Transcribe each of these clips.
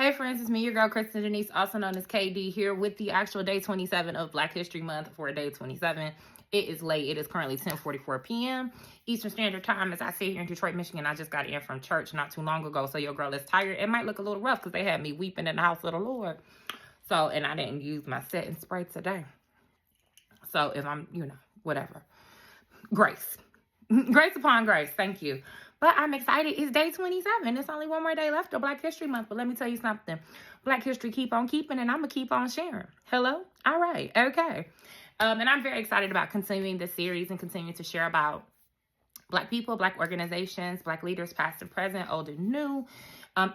Hey friends, it's me, your girl Kristen Denise, also known as KD, here with the actual day 27 of Black History Month for day 27. It is late. It is currently 10:44 p.m. Eastern Standard Time as I sit here in Detroit, Michigan. I just got in from church not too long ago, so your girl is tired. It might look a little rough because they had me weeping in the house of the Lord. So, and I didn't use my setting spray today. So if I'm, whatever. Grace. Grace upon grace. Thank you. But I'm excited. It's day 27. It's only one more day left of Black History Month. But let me tell you something. Black history keep on keeping, and I'm going to keep on sharing. Hello? All right. Okay. And I'm very excited about continuing this series and continuing to share about Black people, Black organizations, Black leaders, past and present, old and new,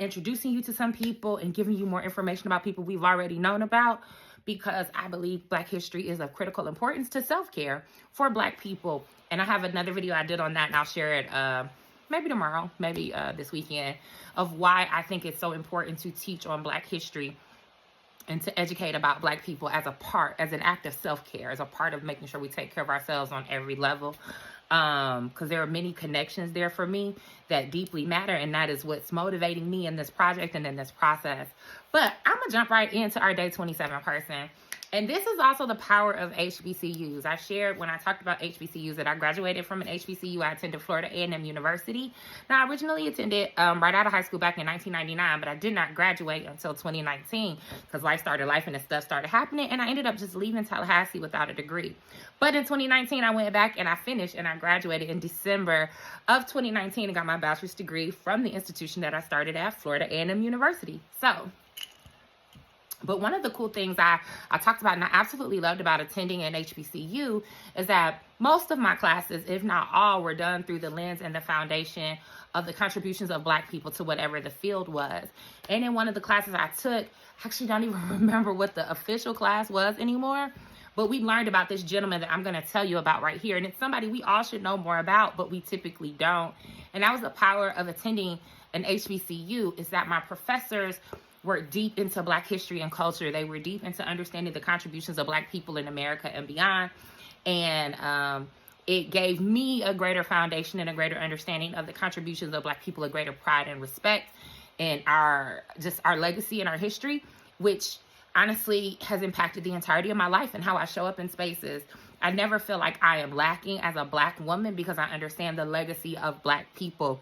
introducing you to some people and giving you more information about people we've already known about, because I believe Black history is of critical importance to self-care for Black people. And I have another video I did on that, and I'll share it maybe tomorrow, maybe this weekend, of why I think it's so important to teach on Black history and to educate about Black people as an act of self-care, as a part of making sure we take care of ourselves on every level. Because there are many connections there for me that deeply matter, and that is what's motivating me in this project and in this process. But I'm going to jump right into our day 27 person. And this is also the power of HBCUs. I shared when I talked about HBCUs that I graduated from an HBCU. I attended Florida A&M University. Now, I originally attended right out of high school back in 1999, but I did not graduate until 2019 because life started life and stuff started happening, and I ended up just leaving Tallahassee without a degree. But in 2019, I went back and I finished, and I graduated in December of 2019 and got my bachelor's degree from the institution that I started at, Florida A&M University. But one of the cool things I talked about and I absolutely loved about attending an HBCU is that most of my classes, if not all, were done through the lens and the foundation of the contributions of Black people to whatever the field was. And in one of the classes I took, I actually don't even remember what the official class was anymore, but we learned about this gentleman that I'm going to tell you about right here. And it's somebody we all should know more about, but we typically don't. And that was the power of attending an HBCU, is that my professors were deep into Black history and culture. They were deep into understanding the contributions of Black people in America and beyond. And it gave me a greater foundation and a greater understanding of the contributions of Black people, a greater pride and respect in our legacy and our history, which honestly has impacted the entirety of my life and how I show up in spaces. I never feel like I am lacking as a Black woman because I understand the legacy of Black people.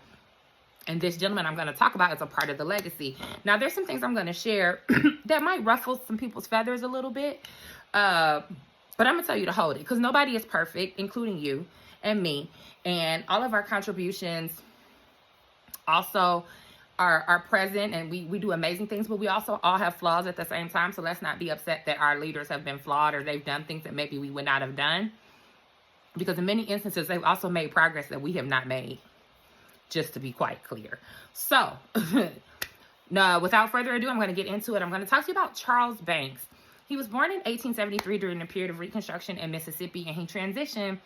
And this gentleman I'm going to talk about is a part of the legacy. Now, there's some things I'm going to share that might ruffle some people's feathers a little bit. But I'm going to tell you to hold it, because nobody is perfect, including you and me. And all of our contributions also are present, and we do amazing things, but we also all have flaws at the same time. So let's not be upset that our leaders have been flawed or they've done things that maybe we would not have done. Because in many instances, they've also made progress that we have not made. Just to be quite clear. So, now, without further ado, I'm going to get into it. I'm going to talk to you about Charles Banks. He was born in 1873 during the period of Reconstruction in Mississippi, and he transitioned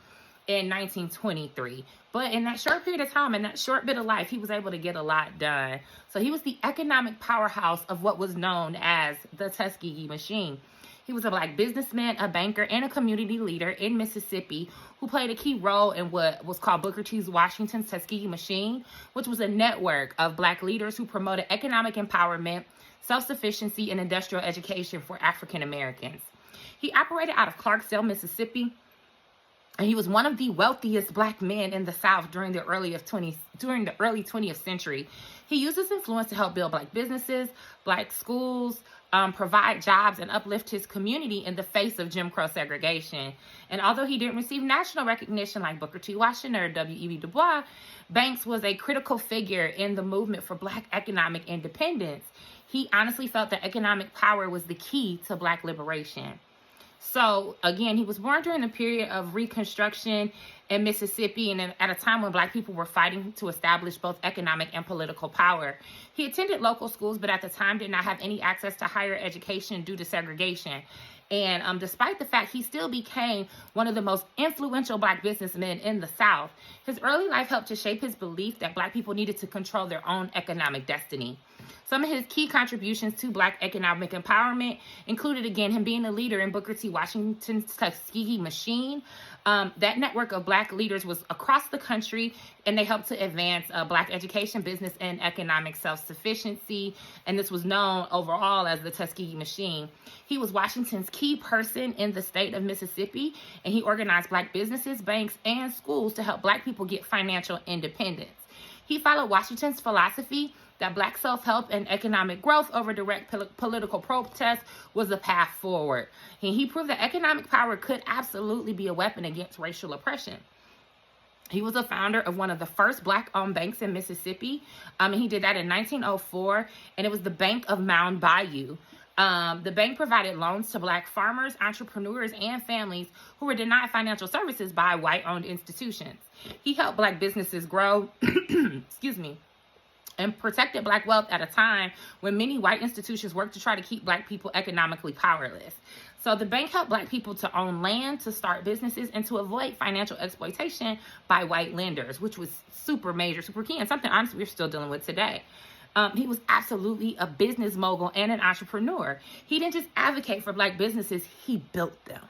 in 1923. But in that short period of time, in that short bit of life, he was able to get a lot done. So he was the economic powerhouse of what was known as the Tuskegee Machine. He was a Black businessman, a banker, and a community leader in Mississippi who played a key role in what was called Booker T. Washington's Tuskegee Machine, which was a network of Black leaders who promoted economic empowerment, self-sufficiency, and industrial education for African Americans. He operated out of Clarksdale, Mississippi, and he was one of the wealthiest Black men in the South during the early 20th century. He used his influence to help build Black businesses, Black schools, provide jobs, and uplift his community in the face of Jim Crow segregation. And although he didn't receive national recognition like Booker T. Washington or W.E.B. Du Bois, Banks was a critical figure in the movement for Black economic independence. He honestly felt that economic power was the key to Black liberation. So, again, he was born during the period of Reconstruction in Mississippi, and at a time when Black people were fighting to establish both economic and political power. He attended local schools, but at the time did not have any access to higher education due to segregation. And despite the fact he still became one of the most influential Black businessmen in the South, his early life helped to shape his belief that Black people needed to control their own economic destiny. Some of his key contributions to Black economic empowerment included, again, him being a leader in Booker T. Washington's Tuskegee Machine. That network of Black leaders was across the country, and they helped to advance Black education, business, and economic self-sufficiency. And this was known overall as the Tuskegee Machine. He was Washington's key person in the state of Mississippi, and he organized Black businesses, banks, and schools to help Black people get financial independence. He followed Washington's philosophy that Black self-help and economic growth over direct political protest was the path forward. And he proved that economic power could absolutely be a weapon against racial oppression. He was a founder of one of the first Black-owned banks in Mississippi. And he did that in 1904, and it was the Bank of Mound Bayou. The bank provided loans to Black farmers, entrepreneurs, and families who were denied financial services by white-owned institutions. He helped Black businesses grow, and protected Black wealth at a time when many white institutions worked to try to keep Black people economically powerless. So the bank helped Black people to own land, to start businesses, and to avoid financial exploitation by white lenders, which was super major, super key, and something honestly we're still dealing with today. He was absolutely a business mogul and an entrepreneur. He didn't just advocate for Black businesses, he built them.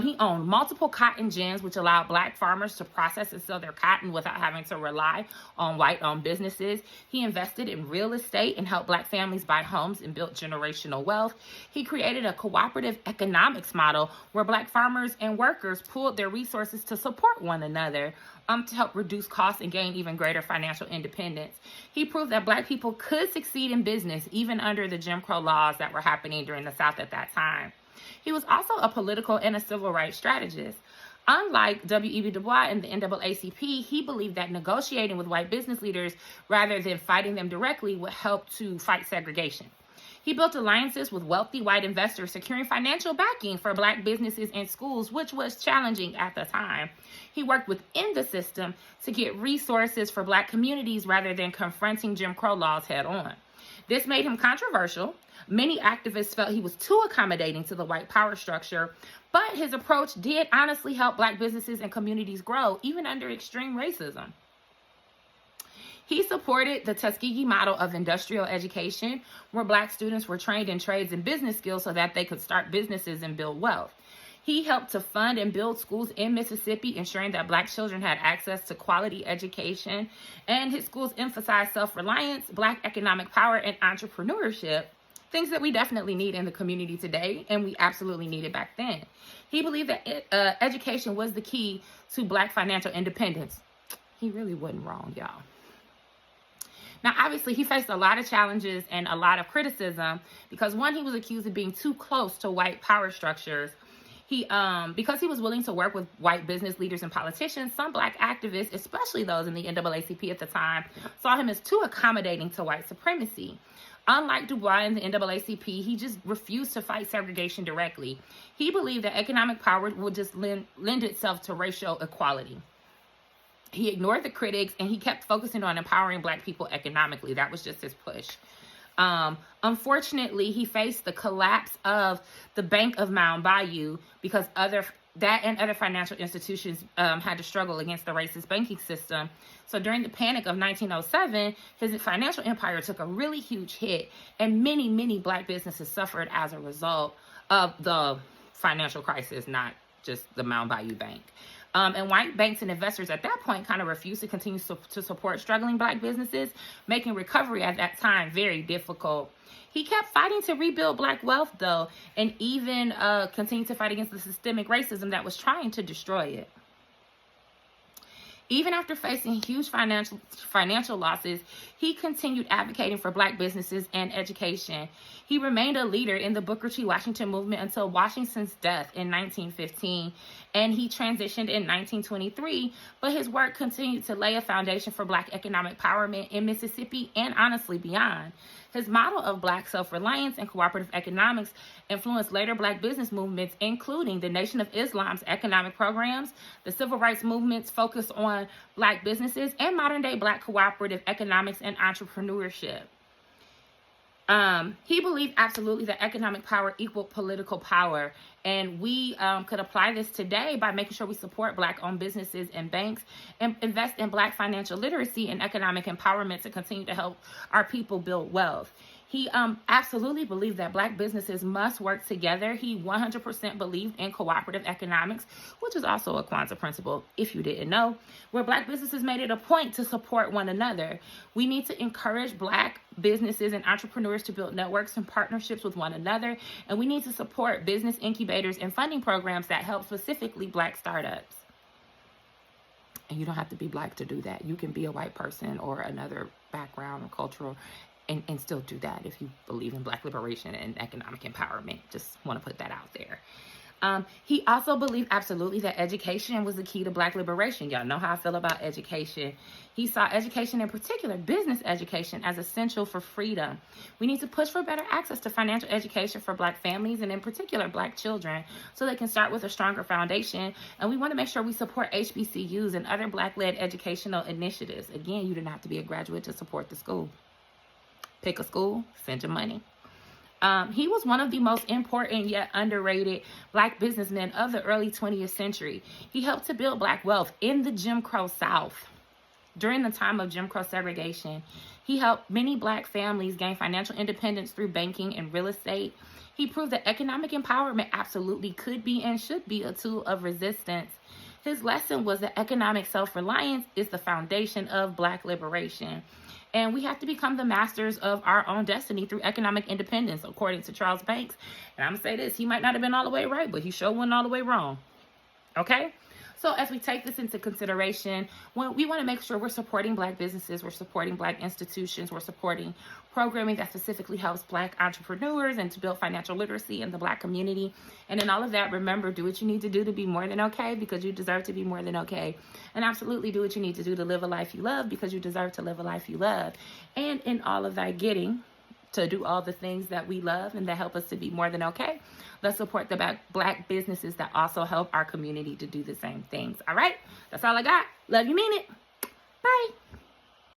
He owned multiple cotton gins, which allowed Black farmers to process and sell their cotton without having to rely on white-owned businesses. He invested in real estate and helped Black families buy homes and built generational wealth. He created a cooperative economics model where Black farmers and workers pooled their resources to support one another to help reduce costs and gain even greater financial independence. He proved that Black people could succeed in business even under the Jim Crow laws that were happening during the South at that time. He was also a political and a civil rights strategist. Unlike W.E.B. Du Bois and the NAACP, he believed that negotiating with white business leaders rather than fighting them directly would help to fight segregation. He built alliances with wealthy white investors, securing financial backing for Black businesses and schools, which was challenging at the time. He worked within the system to get resources for Black communities rather than confronting Jim Crow laws head on. This made him controversial. Many activists felt he was too accommodating to the white power structure, but his approach did honestly help Black businesses and communities grow, even under extreme racism. He supported the Tuskegee model of industrial education, where Black students were trained in trades and business skills so that they could start businesses and build wealth. He helped to fund and build schools in Mississippi, ensuring that Black children had access to quality education, and his schools emphasized self-reliance, Black economic power, and entrepreneurship, things that we definitely need in the community today, and we absolutely needed back then. He believed that education was the key to Black financial independence. He really wasn't wrong, y'all. Now, obviously, he faced a lot of challenges and a lot of criticism because, one, he was accused of being too close to white power structures. Because he was willing to work with white business leaders and politicians, some Black activists, especially those in the NAACP at the time, saw him as too accommodating to white supremacy. Unlike Du Bois and the NAACP, he just refused to fight segregation directly. He believed that economic power would just lend itself to racial equality. He ignored the critics, and he kept focusing on empowering Black people economically. That was just his push. Unfortunately, he faced the collapse of the Bank of Mound Bayou because other financial institutions had to struggle against the racist banking system. So during the panic of 1907, his financial empire took a really huge hit, and many, many Black businesses suffered as a result of the financial crisis, not just the Mound Bayou Bank. And white banks and investors at that point kind of refused to continue to support struggling Black businesses, making recovery at that time very difficult. He kept fighting to rebuild Black wealth, though, and even continued to fight against the systemic racism that was trying to destroy it. Even after facing huge financial losses, he continued advocating for Black businesses and education. He remained a leader in the Booker T. Washington movement until Washington's death in 1915, and he transitioned in 1923, but his work continued to lay a foundation for Black economic empowerment in Mississippi and honestly beyond. His model of Black self-reliance and cooperative economics influenced later Black business movements, including the Nation of Islam's economic programs, the civil rights movements focused on Black businesses, and modern-day Black cooperative economics and entrepreneurship. He believed absolutely that economic power equaled political power, And we could apply this today by making sure we support Black-owned businesses and banks and invest in Black financial literacy and economic empowerment to continue to help our people build wealth. He absolutely believed that Black businesses must work together. He 100% believed in cooperative economics, which is also a Kwanzaa principle, if you didn't know, where Black businesses made it a point to support one another. We need to encourage Black businesses and entrepreneurs to build networks and partnerships with one another, and we need to support business incubators and funding programs that help specifically Black startups. And you don't have to be Black to do that. You can be a white person or another background or cultural and still do that if you believe in Black liberation and economic empowerment. Just want to put that out there. He also believed absolutely that education was the key to Black liberation. Y'all know how I feel about education. He saw education, in particular business education, as essential for freedom. We need to push for better access to financial education for Black families and in particular Black children so they can start with a stronger foundation. And we want to make sure we support HBCUs and other Black-led educational initiatives. Again, you didn't have to be a graduate to support the school. Pick a school, send your money. He was one of the most important yet underrated Black businessmen of the early 20th century. He helped to build Black wealth in the Jim Crow South. During the time of Jim Crow segregation, he helped many Black families gain financial independence through banking and real estate. He proved that economic empowerment absolutely could be and should be a tool of resistance. His lesson was that economic self-reliance is the foundation of Black liberation. And we have to become the masters of our own destiny through economic independence, according to Charles Banks. And I'm going to say this, he might not have been all the way right, but he sure wasn't all the way wrong. Okay? So as we take this into consideration, we want to make sure we're supporting Black businesses, we're supporting Black institutions, we're supporting programming that specifically helps Black entrepreneurs and to build financial literacy in the Black community. And in all of that, remember, do what you need to do to be more than okay, because you deserve to be more than okay. And absolutely do what you need to do to live a life you love, because you deserve to live a life you love. And in all of that getting to do all the things that we love and that help us to be more than okay, let's support the Black businesses that also help our community to do the same things. All right? That's all I got. Love you, mean it. Bye.